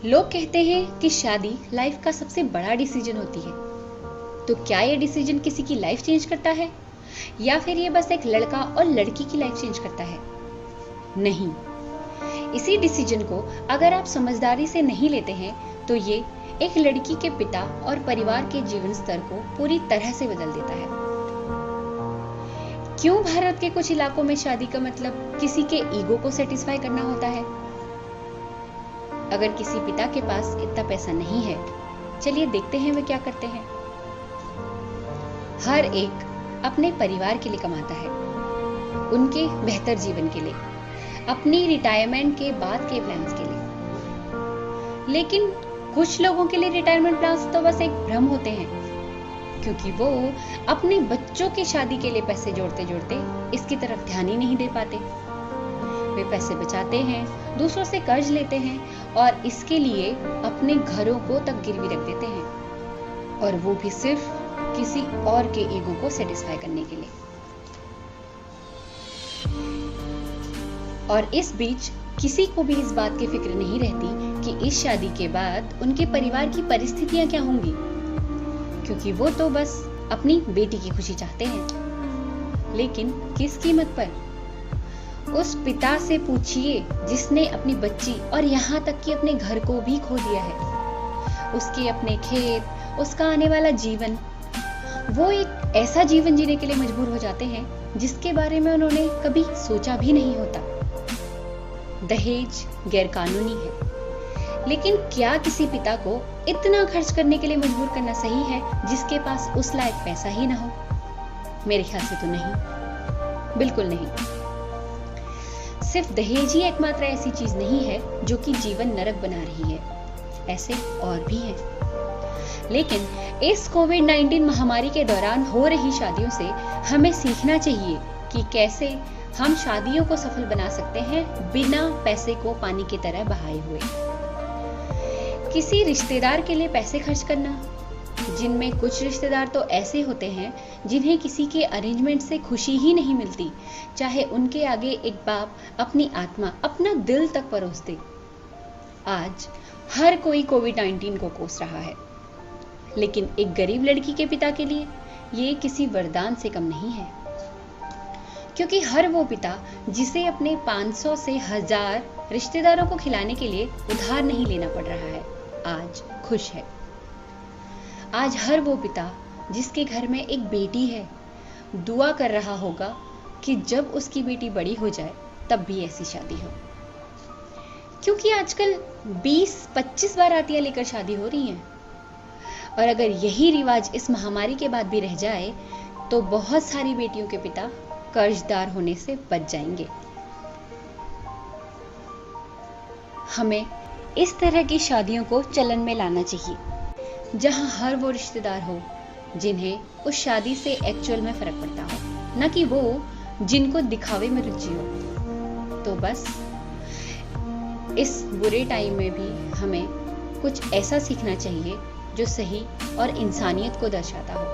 लोग कहते हैं कि शादी लाइफ का सबसे बड़ा डिसीजन होती है। तो क्या ये डिसीजन किसी की लाइफ चेंज करता है या फिर ये बस एक लड़का और लड़की की लाइफ चेंज करता है? नहीं, इसी डिसीजन को अगर आप समझदारी से नहीं लेते हैं तो ये एक लड़की के पिता और परिवार के जीवन स्तर को पूरी तरह से बदल देता है। क्यों भारत के कुछ इलाकों में शादी का मतलब किसी के ईगो को सेटिस्फाई करना होता है? अगर किसी पिता के पास इतना पैसा नहीं है, चलिए देखते हैं वे क्या करते हैं। हर एक अपने परिवार के लिए कमाता है, उनके बेहतर जीवन के लिए, अपनी रिटायरमेंट के बाद के प्लान्स के लिए। लेकिन कुछ लोगों के लिए रिटायरमेंट प्लान्स तो बस एक भ्रम होते हैं, क्योंकि वो अपने बच्चों की शादी के लिए पैसे जोड़ते जोड़ते इसकी तरफ ध्यान ही नहीं दे पाते। वे पैसे बचाते हैं, दूसरों से कर्ज लेते हैं और इसके लिए अपने घरों को तक गिरवी रख देते हैं, और वो भी सिर्फ किसी और के ईगो को सेटिस्फाई करने के लिए। और इस बीच किसी को भी इस बात की फिक्र नहीं रहती कि इस शादी के बाद उनके परिवार की परिस्थितियां क्या होंगी, क्योंकि वो तो बस अपनी बेटी की खुशी चाहते हैं। लेकिन किस कीमत पर? उस पिता से पूछिए जिसने अपनी बच्ची और यहाँ तक कि अपने घर को भी खो दिया है, उसके अपने खेत, उसका आने वाला जीवन। वो एक ऐसा जीवन जीने के लिए मजबूर हो जाते हैं जिसके बारे में उन्होंने कभी सोचा भी नहीं होता। दहेज गैरकानूनी है, लेकिन क्या किसी पिता को इतना खर्च करने के लिए मजबूर करना सही है जिसके पास उस लायक पैसा ही ना हो? मेरे ख्याल से तो नहीं, बिल्कुल नहीं। सिर्फ दहेज ही एकमात्र ऐसी चीज नहीं है जो कि जीवन नरक बना रही है, ऐसे और भी हैं। लेकिन इस कोविड-19 महामारी के दौरान हो रही शादियों से हमें सीखना चाहिए कि कैसे हम शादियों को सफल बना सकते हैं बिना पैसे को पानी की तरह बहाए हुए। किसी रिश्तेदार के लिए पैसे खर्च करना, जिनमें कुछ रिश्तेदार तो ऐसे होते हैं जिन्हें किसी के अरेंजमेंट से खुशी ही नहीं मिलती, चाहे उनके आगे एक बाप अपनी आत्मा, अपना दिल तक परोस दे। आज हर कोई कोविड-19 को कोस रहा है, लेकिन एक गरीब लड़की के पिता के लिए ये किसी वरदान से कम नहीं है, क्योंकि हर वो पिता जिसे अपने 500 से 1000 रिश्तेदारों को खिलाने के लिए उधार नहीं लेना पड़ रहा है, आज खुश है। आज हर वो पिता जिसके घर में एक बेटी है दुआ कर रहा होगा कि जब उसकी बेटी बड़ी हो जाए तब भी ऐसी शादी हो, क्योंकि आजकल 20-25 बारातियां लेकर शादी हो रही हैं। और अगर यही रिवाज इस महामारी के बाद भी रह जाए तो बहुत सारी बेटियों के पिता कर्जदार होने से बच जाएंगे। हमें इस तरह की शादियों को चलन में लाना चाहिए, जहां हर वो रिश्तेदार हो जिन्हें उस शादी से एक्चुअल में फर्क पड़ता हो, न कि वो जिनको दिखावे में रुचि हो। तो बस इस बुरे टाइम में भी हमें कुछ ऐसा सीखना चाहिए जो सही और इंसानियत को दर्शाता हो।